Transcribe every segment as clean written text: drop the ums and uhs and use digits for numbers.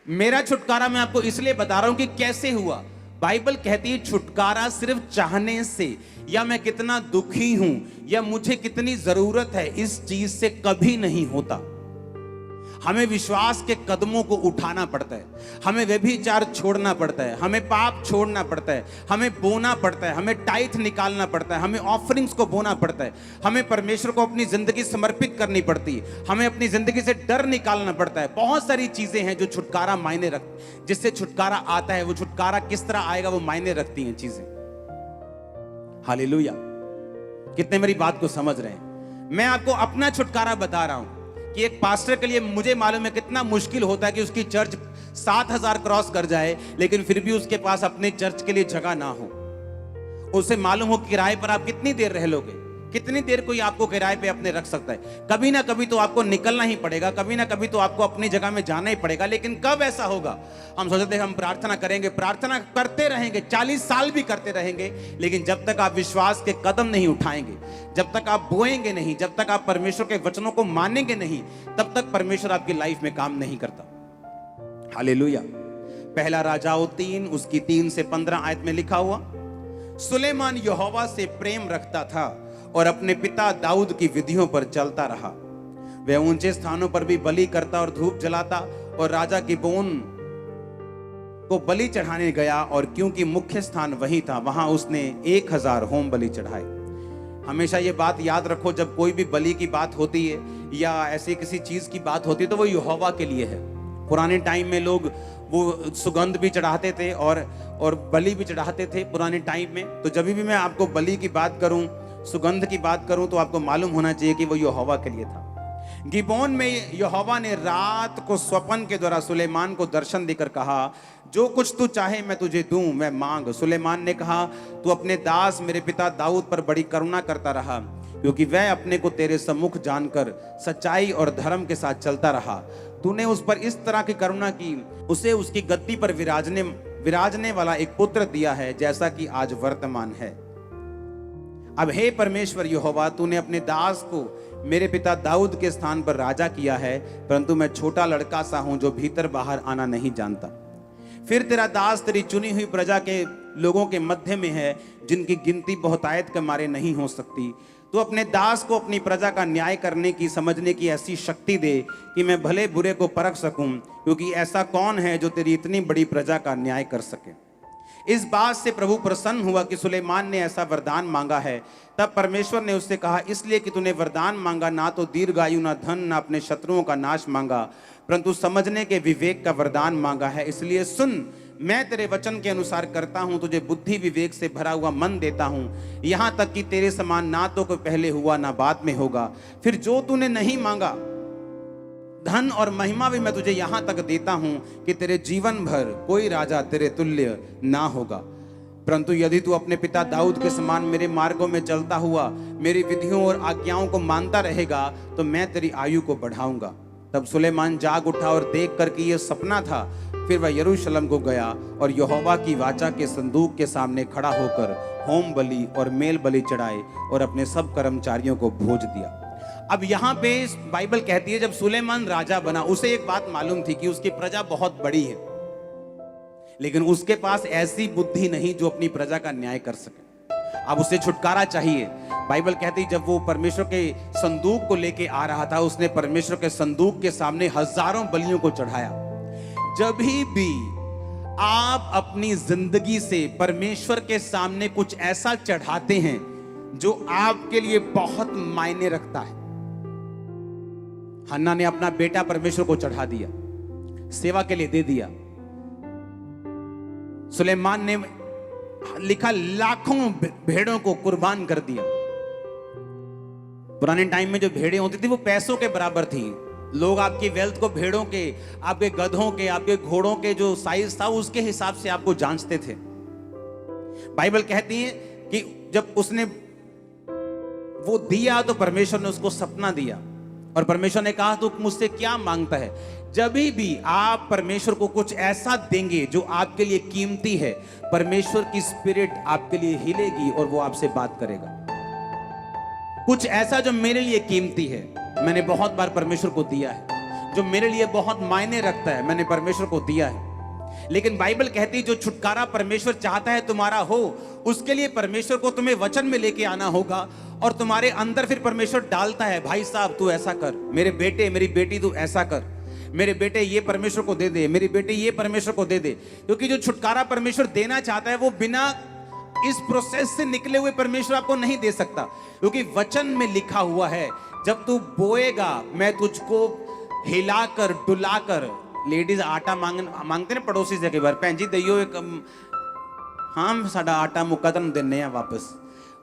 मेरा छुटकारा मैं आपको इसलिए बता रहा हूं कि कैसे हुआ। बाइबल कहती है छुटकारा सिर्फ चाहने से, या मैं कितना दुखी हूं, या मुझे कितनी जरूरत है, इस चीज से कभी नहीं होता। हमें विश्वास के कदमों को उठाना पड़ता है, हमें व्यभिचार छोड़ना पड़ता है, हमें पाप छोड़ना पड़ता है, हमें बोना पड़ता है, हमें टाइथ निकालना पड़ता है, हमें ऑफरिंग्स को बोना पड़ता है, हमें परमेश्वर को अपनी जिंदगी समर्पित करनी पड़ती है, हमें अपनी जिंदगी से डर निकालना पड़ता है। बहुत सारी चीजें हैं जो छुटकारा मायने रख, जिससे छुटकारा आता है। वो छुटकारा किस तरह आएगा वो मायने रखती हैं चीजें। हालेलुया। कितने मेरी बात को समझ रहे हैं? मैं आपको अपना छुटकारा बता रहा हूं कि एक पास्टर के लिए मुझे मालूम है कितना मुश्किल होता है कि उसकी चर्च 7,000 क्रॉस कर जाए, लेकिन फिर भी उसके पास अपने चर्च के लिए जगह ना हो। उसे मालूम हो किराए पर आप कितनी देर रह लोगे, कितनी देर कोई आपको किराए पे अपने रख सकता है। कभी ना कभी तो आपको निकलना ही पड़ेगा, कभी ना कभी तो आपको अपनी जगह में जाना ही पड़ेगा। लेकिन कब ऐसा होगा? हम सोचते हैं हम प्रार्थना करेंगे, प्रार्थना करते रहेंगे, 40 साल भी करते रहेंगे, लेकिन जब तक आप विश्वास के कदम नहीं उठाएंगे, जब तक आप बोएंगे नहीं, जब तक आप परमेश्वर के वचनों को मानेंगे नहीं, तब तक परमेश्वर आपकी लाइफ में काम नहीं करता। हालेलुया। पहला राजाओं 3 उसकी 3 से 15 आयत में लिखा हुआ, सुलेमान यहोवा से प्रेम रखता था और अपने पिता दाऊद की विधियों पर चलता रहा। वह ऊंचे स्थानों पर भी बलि करता और धूप जलाता और राजा गिबोन को बलि चढ़ाने गया, और क्योंकि मुख्य स्थान वही था, वहां उसने 1000 होम बलि चढ़ाए। हमेशा ये बात याद रखो, जब कोई भी बलि की बात होती है या ऐसी किसी चीज की बात होती है तो वो यहोवा के लिए है। पुराने टाइम में लोग वो सुगंध भी चढ़ाते थे और बलि भी चढ़ाते थे पुराने टाइम में। तो जब भी मैं आपको बलि की बात करूं, सुगंध की बात करूं, तो आपको मालूम होना चाहिए कि वो यहोवा के लिए था। गिबोन में यहोवा ने रात को स्वप्न के द्वारा सुलेमान को दर्शन देकर कहा, जो कुछ तू चाहे मैं तुझे दूं, मैं मांग। सुलेमान ने कहा, तू अपने दास मेरे पिता दाऊद पर बड़ी करुणा करता रहा, क्योंकि वह अपने को तेरे सम्मुख जानकर सच्चाई और धर्म के साथ चलता रहा। तूने उस पर इस तरह की करुणा की, उसे उसकी गद्दी पर विराजने वाला एक पुत्र दिया है, जैसा कि आज वर्तमान है। अब हे परमेश्वर यहोवा, तूने अपने दास को मेरे पिता दाऊद के स्थान पर राजा किया है, परंतु मैं छोटा लड़का सा हूं जो भीतर बाहर आना नहीं जानता। फिर तेरा दास तेरी चुनी हुई प्रजा के लोगों के मध्य में है, जिनकी गिनती बहुतायत के मारे नहीं हो सकती। तो अपने दास को अपनी प्रजा का न्याय करने की, समझने की ऐसी शक्ति दे कि मैं भले बुरे को परख सकूं, क्योंकि ऐसा कौन है जो तेरी इतनी बड़ी प्रजा का न्याय कर सके। इस बात से प्रभु प्रसन्न हुआ कि सुलेमान ने ऐसा वरदान मांगा है। तब परमेश्वर ने उससे कहा, इसलिए कि तूने वरदान मांगा, ना तो दीर्घायु, ना धन, ना अपने शत्रुओं का नाश मांगा, परंतु समझने के विवेक का वरदान मांगा है। इसलिए सुन, मैं तेरे वचन के अनुसार करता हूं, तुझे बुद्धि विवेक से भरा हुआ मन देता हूं, यहां तक कि तेरे समान ना तो कोई पहले हुआ ना बाद में होगा। फिर जो तूने नहीं मांगा, धन और महिमा भी मैं तुझे यहां तक देता हूं कि तेरे जीवन भर कोई राजा तेरे तुल्य ना होगा। परंतु यदि तू अपने पिता दाऊद के समान मेरे मार्गों में चलता हुआ मेरी विधियों और आज्ञाओं को मानता रहेगा, तो मैं तेरी आयु को बढ़ाऊंगा। तब सुलेमान जाग उठा और देख कर कि यह सपना था। फिर वह यरूशलेम को गया और यहोवा की वाचा के संदूक के सामने खड़ा होकर होम बलि और मेल बलि चढ़ाए और अपने सब कर्मचारियों को भोज दिया। अब यहां पे बाइबल कहती है, जब सुलेमान राजा बना, उसे एक बात मालूम थी कि उसकी प्रजा बहुत बड़ी है, लेकिन उसके पास ऐसी बुद्धि नहीं जो अपनी प्रजा का न्याय कर सके। अब उसे छुटकारा चाहिए। बाइबल कहती है, जब वो परमेश्वर के संदूक को लेके आ रहा था, उसने परमेश्वर के संदूक के सामने हजारों बलियों को चढ़ाया। जब भी आप अपनी जिंदगी से परमेश्वर के सामने कुछ ऐसा चढ़ाते हैं जो आपके लिए बहुत मायने रखता है। हन्ना ने अपना बेटा परमेश्वर को चढ़ा दिया, सेवा के लिए दे दिया। सुलेमान ने लिखा लाखों भेड़ों को कुर्बान कर दिया। पुराने टाइम में जो भेड़ें होती थी वो पैसों के बराबर थी। लोग आपकी वेल्थ को भेड़ों के, आपके गधों के, आपके घोड़ों के जो साइज था उसके हिसाब से आपको जांचते थे। बाइबल कहती है कि जब उसने वो दिया तो परमेश्वर ने उसको सपना दिया और परमेश्वर ने कहा, तू मुझसे क्या मांगता है? जब भी आप परमेश्वर को कुछ ऐसा देंगे जो आपके लिए कीमती है, परमेश्वर की स्पिरिट आपके लिए हिलेगी और वो आपसे बात करेगा। कुछ ऐसा जो मेरे लिए कीमती है, मैंने बहुत बार परमेश्वर को दिया है। जो मेरे लिए बहुत मायने रखता है, मैंने परमेश्वर को दिया है। लेकिन बाइबल कहती है जो छुटकारा परमेश्वर चाहता है तुम्हारा हो, उसके लिए परमेश्वर को तुम्हें वचन में लेके आना होगा, और तुम्हारे अंदर फिर परमेश्वर डालता है, भाई साहब तू ऐसा कर, मेरे बेटे मेरी बेटी तू ऐसा कर, मेरे बेटे ये परमेश्वर को दे दे, मेरी बेटी ये परमेश्वर को दे दे। क्योंकि जो छुटकारा परमेश्वर देना चाहता है वो बिना इस प्रोसेस से निकले हुए परमेश्वर आपको नहीं दे सकता। क्योंकि वचन में लिखा हुआ है, जब तू बोएगा मैं तुझको हिलाकर डुलाकर, लेडीज आटा मांगते ना पड़ोसी से, कई बार भैन जी दइयो एक, हाँ साडा आटा मुक्का तुम देने वापस,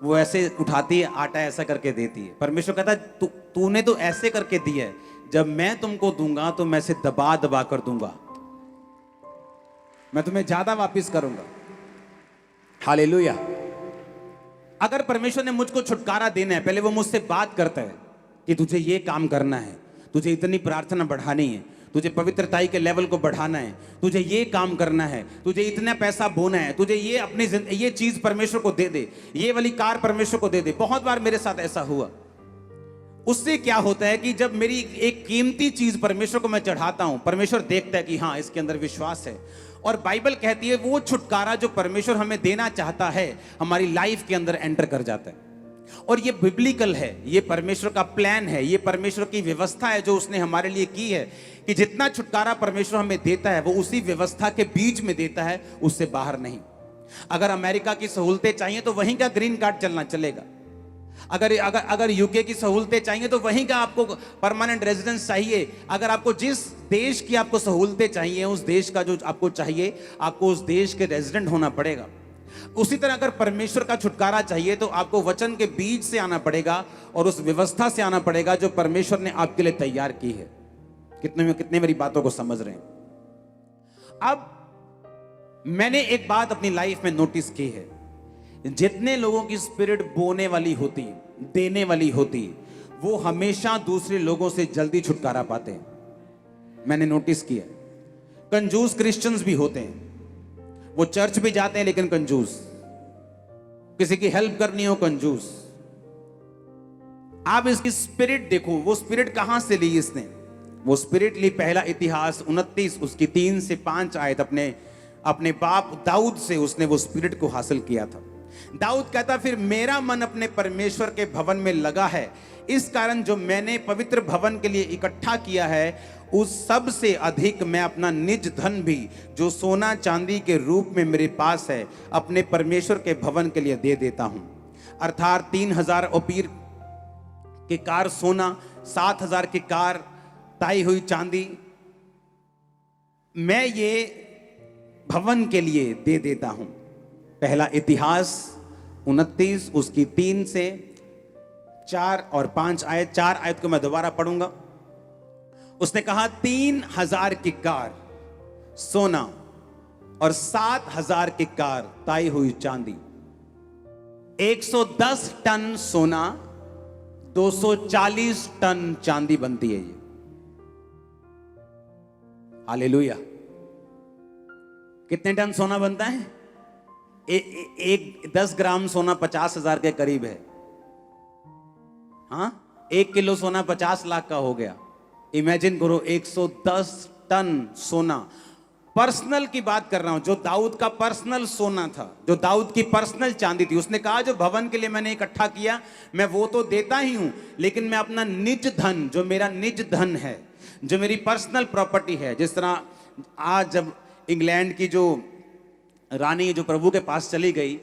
वो ऐसे उठाती है आटा ऐसा करके देती है। परमेश्वर कहता है तूने तो ऐसे करके दिया है, जब मैं तुमको दूंगा तो मैं से दबा दबा कर दूंगा, मैं तुम्हें ज्यादा वापस करूंगा। हालेलुया। अगर परमेश्वर ने मुझको छुटकारा देना है, पहले वो मुझसे बात करता है कि तुझे ये काम करना है, तुझे इतनी प्रार्थना बढ़ानी है, तुझे पवित्रताई के लेवल को बढ़ाना है, तुझे ये काम करना है, तुझे इतना पैसा बोना है, तुझे ये अपनी ये चीज परमेश्वर को दे दे, ये वाली कार परमेश्वर को दे दे। बहुत बार मेरे साथ ऐसा हुआ। उससे क्या होता है कि जब मेरी एक कीमती चीज परमेश्वर को मैं चढ़ाता हूं, परमेश्वर देखता है कि हाँ इसके अंदर विश्वास है, और बाइबल कहती है वो छुटकारा जो परमेश्वर हमें देना चाहता है हमारी लाइफ के अंदर एंटर कर जाता है। और ये बिब्लिकल है, ये परमेश्वर का प्लान है, ये परमेश्वर की व्यवस्था है जो उसने हमारे लिए की है, कि जितना छुटकारा परमेश्वर हमें देता है वो उसी व्यवस्था के बीच में देता है, उससे बाहर नहीं। अगर अमेरिका की सहूलतें चाहिए तो वहीं का ग्रीन कार्ड चलना चलेगा, अगर यूके की सहूलतें चाहिए तो वहीं का आपको परमानेंट रेजिडेंस चाहिए, अगर आपको जिस देश की आपको सहूलतें चाहिए, उस देश का जो आपको चाहिए, आपको उस देश के रेजिडेंट होना पड़ेगा। उसी तरह अगर परमेश्वर का छुटकारा चाहिए तो आपको वचन के बीच से आना पड़ेगा और उस व्यवस्था से आना पड़ेगा जो परमेश्वर ने आपके लिए तैयार की है। कितने मेरी बातों को समझ रहे हैं? अब मैंने एक बात अपनी लाइफ में नोटिस की है, जितने लोगों की स्पिरिट बोने वाली होती, देने वाली होती, वो हमेशा दूसरे लोगों से जल्दी छुटकारा पाते हैं। मैंने नोटिस किया। कंजूस क्रिश्चियंस भी होते हैं, वो चर्च भी जाते हैं लेकिन कंजूस, किसी की हेल्प करनी हो कंजूस। आप इसकी स्पिरिट देखो, वो स्पिरिट कहां से ली इसने? वो स्पिरिट ली पहला इतिहास 29 उसकी 3 से 5 आयत, अपने बाप दाऊद से उसने वो स्पिरिट को हासिल किया था। दाऊद कहता, फिर मेरा मन अपने परमेश्वर के भवन में लगा है, इस कारण जो मैंने पवित्र भवन के लिए इकट्ठा किया है उस सब से अधिक मैं अपना निज धन भी जो सोना चांदी के रूप में मेरे पास है अपने परमेश्वर के भवन के लिए दे देता हूं। अर्थात 3000 ओपीर के कार सोना, 7000 की कार ताई हुई चांदी मैं ये भवन के लिए दे देता हूं। पहला इतिहास 29 उसकी 3 से 4 और 5 आयत, 4 आयत को मैं दोबारा पढ़ूंगा। उसने कहा 3000 की कार सोना और 7000 की कार ताई हुई चांदी, 110 टन सोना 240 टन चांदी बनती है ये। हालेलुया। कितने टन सोना बनता है? एक 10 ग्राम सोना 50,000 के करीब है। हाँ, 1 किलो सोना 50 लाख का हो गया। इमेजिन करो 110 टन सोना। पर्सनल की बात कर रहा हूं, जो दाऊद का पर्सनल सोना था, जो दाऊद की पर्सनल चांदी थी। उसने कहा जो भवन के लिए मैंने इकट्ठा किया मैं वो तो देता ही हूं, लेकिन मैं अपना निज धन, जो मेरा निज धन है, जो मेरी पर्सनल प्रॉपर्टी है, जिस तरह आज जब इंग्लैंड की जो रानी जो प्रभु के पास चली गई,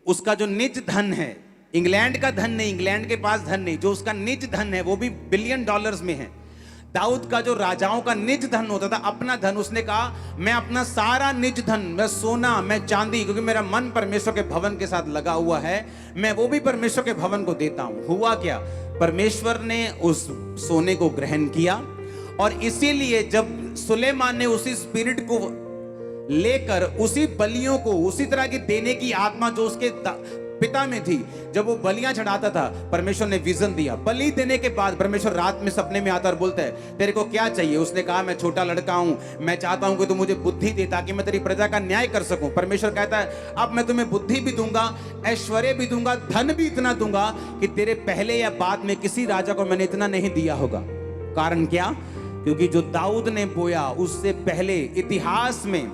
उसका जो निज धन है, इंग्लैंड का धन नहीं, इंग्लैंड के पास धन नहीं, जो उसका निज धन है वो भी बिलियन डॉलर्स में है। दाऊद का जो राजाओं का निज धन होता था, अपना धन, उसने कहा मैं अपना सारा निज धन, मैं सोना, मैं चांदी, क्योंकि मेरा मन परमेश्वर के भवन के साथ लगा हुआ है, मैं वो भी परमेश्वर के भवन को देता हूं। हुआ क्या? परमेश्वर ने उस सोने को ग्रहण किया, और इसीलिए जब सुलेमान ने उसी स्पिरिट को लेकर उसी बलियों को उसी तरह की देने की आत्मा जो उसके पिता में थी, जब वो बलियां चढ़ाता था, परमेश्वर ने विजन दिया। बलि देने के बाद परमेश्वर रात में सपने में आता और बोलता है तेरे को क्या चाहिए? उसने कहा मैं छोटा लड़का हूं, मैं चाहता हूं कि तू मुझे बुद्धि दे ताकि मैं तेरी प्रजा का न्याय कर सकूं। परमेश्वर कहता है अब मैं तुम्हें बुद्धि भी दूंगा, ऐश्वर्य भी दूंगा, धन भी इतना दूंगा कि तेरे पहले या बाद में किसी राजा को मैंने इतना नहीं दिया होगा। कारण क्या? क्योंकि जो दाऊद ने बोया उससे पहले इतिहास में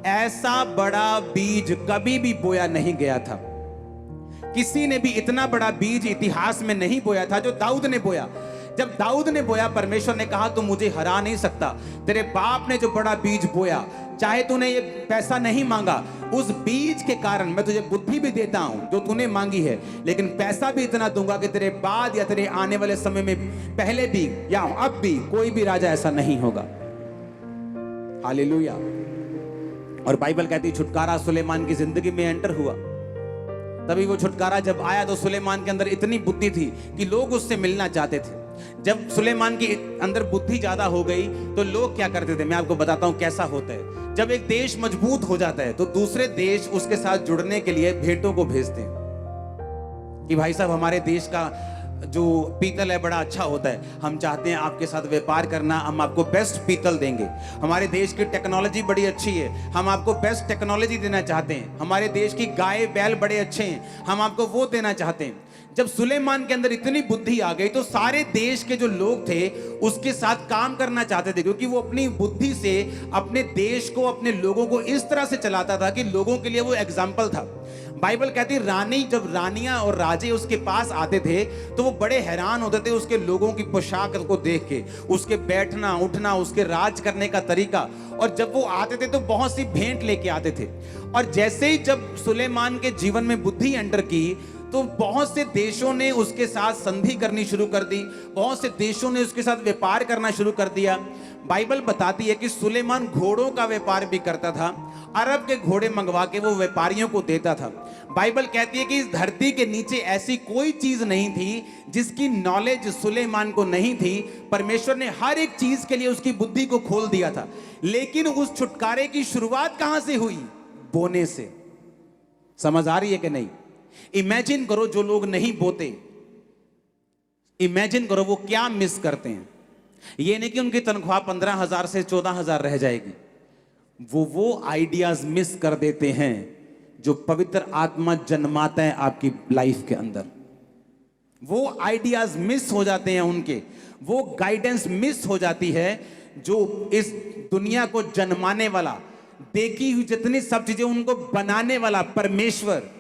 ऐसा बड़ा बीज कभी भी बोया नहीं गया था। किसी ने भी इतना बड़ा बीज इतिहास में नहीं बोया था जो दाऊद ने बोया। जब दाऊद ने बोया, परमेश्वर ने कहा तू मुझे हरा नहीं सकता। तेरे बाप ने जो बड़ा बीज बोया, चाहे तूने ये पैसा नहीं मांगा, उस बीज के कारण मैं तुझे बुद्धि भी देता हूं जो तूने मांगी है, लेकिन पैसा भी इतना दूंगा कि तेरे बाद या तेरे आने वाले समय में पहले भी या अब भी कोई भी राजा ऐसा नहीं होगा। हालेलुया। और बाइबल कहती है छुटकारा सुलेमान की जिंदगी में एंटर हुआ। तभी वो छुटकारा जब आया तो सुलेमान के अंदर इतनी बुद्धि थी कि लोग उससे मिलना चाहते थे। जब सुलेमान की अंदर बुद्धि ज्यादा हो गई तो लोग क्या करते थे, मैं आपको बताता हूं कैसा होता है। जब एक देश मजबूत हो जाता है तो दूसरे देश उसके साथ जुड़ने के लिए भेंटों को भेजते हैं कि भाई साहब हमारे देश का जो पीतल है बड़ा अच्छा होता है, हम चाहते हैं आपके साथ व्यापार करना, हम आपको बेस्ट पीतल देंगे। हमारे देश की टेक्नोलॉजी बड़ी अच्छी है, हम आपको बेस्ट टेक्नोलॉजी देना चाहते हैं। हमारे देश की गाय बैल बड़े अच्छे हैं, हम आपको वो देना चाहते हैं। जब सुलेमान के अंदर इतनी बुद्धि आ गई तो सारे देश के जो लोग थे उसके साथ काम करना चाहते थे, क्योंकि वो अपनी बुद्धि से अपने देश को, अपने लोगों को इस तरह से चलाता था कि लोगों के लिए वो एग्जाम्पल था। बाइबल कहती रानी, जब रानियां और राजे उसके पास आते थे तो वो बड़े हैरान होते थे उसके लोगों की पोशाक को देख के, उसके बैठना उठना, उसके राज करने का तरीका। और जब वो आते थे तो बहुत सी भेंट लेके आते थे। और जैसे ही जब सुलेमान के जीवन में बुद्धि एंटर की तो बहुत से देशों ने उसके साथ संधि करनी शुरू कर दी, बहुत से देशों ने उसके साथ व्यापार करना शुरू कर दिया। बाइबल बताती है कि सुलेमान घोड़ों का व्यापार भी करता था, अरब के घोड़े मंगवा के वो व्यापारियों को देता था। बाइबल कहती है कि इस धरती के नीचे ऐसी कोई चीज नहीं थी जिसकी नॉलेज सुलेमान को नहीं थी। परमेश्वर ने हर एक चीज के लिए उसकी बुद्धि को खोल दिया था। लेकिन उस छुटकारे की शुरुआत कहां से हुई? बोने से। समझ आ रही है कि नहीं? इमेजिन करो जो लोग नहीं बोते, इमेजिन करो वो क्या मिस करते हैं। ये नहीं कि उनकी तनख्वाह 15,000 से 14,000 रह जाएगी, वो आइडियाज मिस कर देते हैं जो पवित्र आत्मा जन्माता है आपकी लाइफ के अंदर। वो आइडियाज मिस हो जाते हैं उनके, वो गाइडेंस मिस हो जाती है जो इस दुनिया को जन्माने वाला, देखी हुई जितनी सब चीजें उनको बनाने वाला परमेश्वर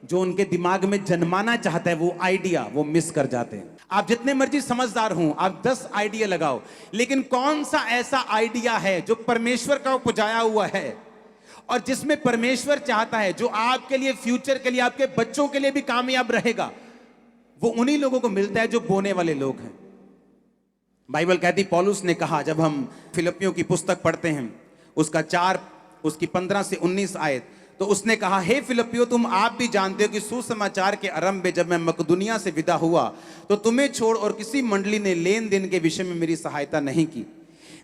जो उनके दिमाग में जन्माना चाहता है, वो आइडिया वो मिस कर जाते हैं। आप जितने मर्जी समझदार हों, आप 10 आइडिया लगाओ, लेकिन कौन सा ऐसा आइडिया है जो परमेश्वर का उपजाया हुआ है और जिसमें परमेश्वर चाहता है, जो आपके लिए, फ्यूचर के लिए, आपके बच्चों के लिए भी कामयाब रहेगा? वो उन्हीं लोगों को मिलता है जो बोने वाले लोग हैं। बाइबल कहती, पौलुस ने कहा, जब हम फिलिपियों की पुस्तक पढ़ते हैं उसका 4 उसकी 15 से 19 आयत, तो उसने कहा, हे फिलिपियो, तुम आप भी जानते हो कि सुसमाचार के आरंभ में जब मैं मकदुनिया से विदा हुआ तो तुम्हें छोड़ और किसी मंडली ने लेन देन के विषय में मेरी सहायता नहीं की।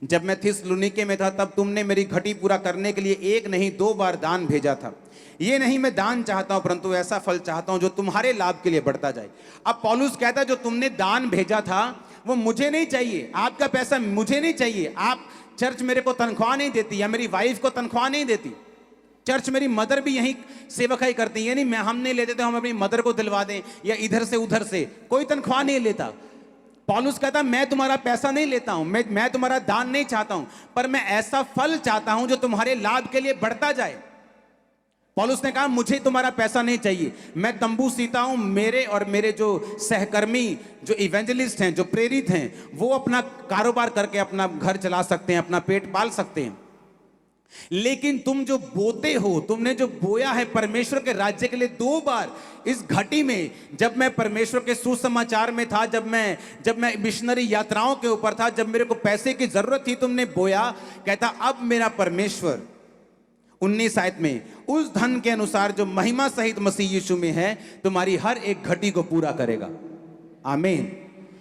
जब मैं थिस्सलुनीके में था तब तुमने मेरी घटी पूरा करने के लिए 1 नहीं 2 बार दान भेजा था। ये नहीं मैं दान चाहता हूं, परंतु ऐसा फल चाहता हूं जो तुम्हारे लाभ के लिए बढ़ता जाए। अब पौलुस कहता है, जो तुमने दान भेजा था वो मुझे नहीं चाहिए, आपका पैसा मुझे नहीं चाहिए। आप चर्च मेरे को तनख्वाह नहीं देती, या मेरी वाइफ को तनख्वाह नहीं देती। चर्च मेरी मदर भी यही सेवकाई करती है, नहीं हम नहीं लेते तो हम अपनी मदर को दिलवा दें, या इधर से उधर से कोई तनख्वाह नहीं लेता। पौलुस कहता, मैं तुम्हारा पैसा नहीं लेता हूं, मैं तुम्हारा दान नहीं चाहता हूं, पर मैं ऐसा फल चाहता हूं जो तुम्हारे लाभ के लिए बढ़ता जाए। पौलुस ने कहा, मुझे तुम्हारा पैसा नहीं चाहिए, मैं तंबू सीता हूं, मेरे और मेरे जो सहकर्मी, जो इवेंजलिस्ट हैं, जो प्रेरित हैं, वो अपना कारोबार करके अपना घर चला सकते हैं, अपना पेट पाल सकते हैं। लेकिन तुम जो बोते हो, तुमने जो बोया है परमेश्वर के राज्य के लिए 2 बार इस घटी में, जब मैं परमेश्वर के सुसमाचार में था, जब मैं मिशनरी यात्राओं के ऊपर था, जब मेरे को पैसे की जरूरत थी, तुमने बोया। कहता, अब मेरा परमेश्वर 19 आयत में उस धन के अनुसार जो महिमा सहित मसीह यीशु में है तुम्हारी हर एक घटी को पूरा करेगा। आमीन।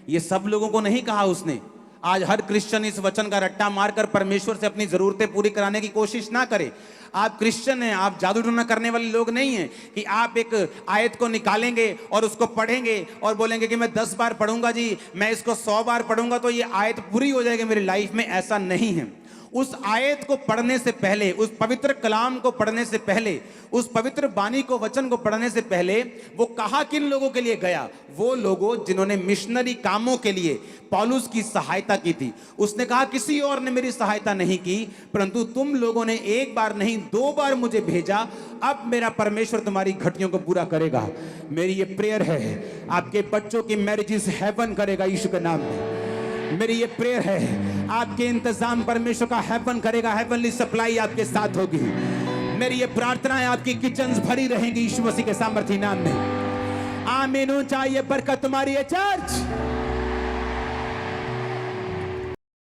ये सब लोगों को नहीं कहा उसने। आज हर क्रिश्चियन इस वचन का रट्टा मारकर परमेश्वर से अपनी जरूरतें पूरी कराने की कोशिश ना करे। आप क्रिश्चियन हैं, आप जादू टोना करने वाले लोग नहीं हैं कि आप एक आयत को निकालेंगे और उसको पढ़ेंगे और बोलेंगे कि मैं 10 बार पढ़ूंगा जी, मैं इसको 100 बार पढ़ूंगा तो ये आयत पूरी हो जाएगी मेरी लाइफ में। ऐसा नहीं है। उस आयत को पढ़ने से पहले, उस पवित्र कलाम को पढ़ने से पहले, उस पवित्र बानी को, वचन को पढ़ने से पहले वो कहा किन लोगों के लिए गया? वो लोगों जिन्होंने मिशनरी कामों के लिए पौलुस की सहायता की थी। उसने कहा किसी और ने मेरी सहायता नहीं की, परंतु तुम लोगों ने एक बार नहीं 2 बार मुझे भेजा। अब मेरा परमेश्वर तुम्हारी घटियों को पूरा करेगा। मेरी ये प्रेयर है, आपके बच्चों की मैरिजेस हेवन करेगा यीशु के नाम में। मेरी ये प्रेयर है, आपके इंतजाम परमेश्वर का हेवन करेगा, हेवनली सप्लाई आपके साथ होगी। मेरी ये प्रार्थना है, आपकी किचन्स भरी रहेंगी यीशु मसीह के सामर्थी नाम में। आमीन। चाहिए बरकत तुम्हारी है चर्च।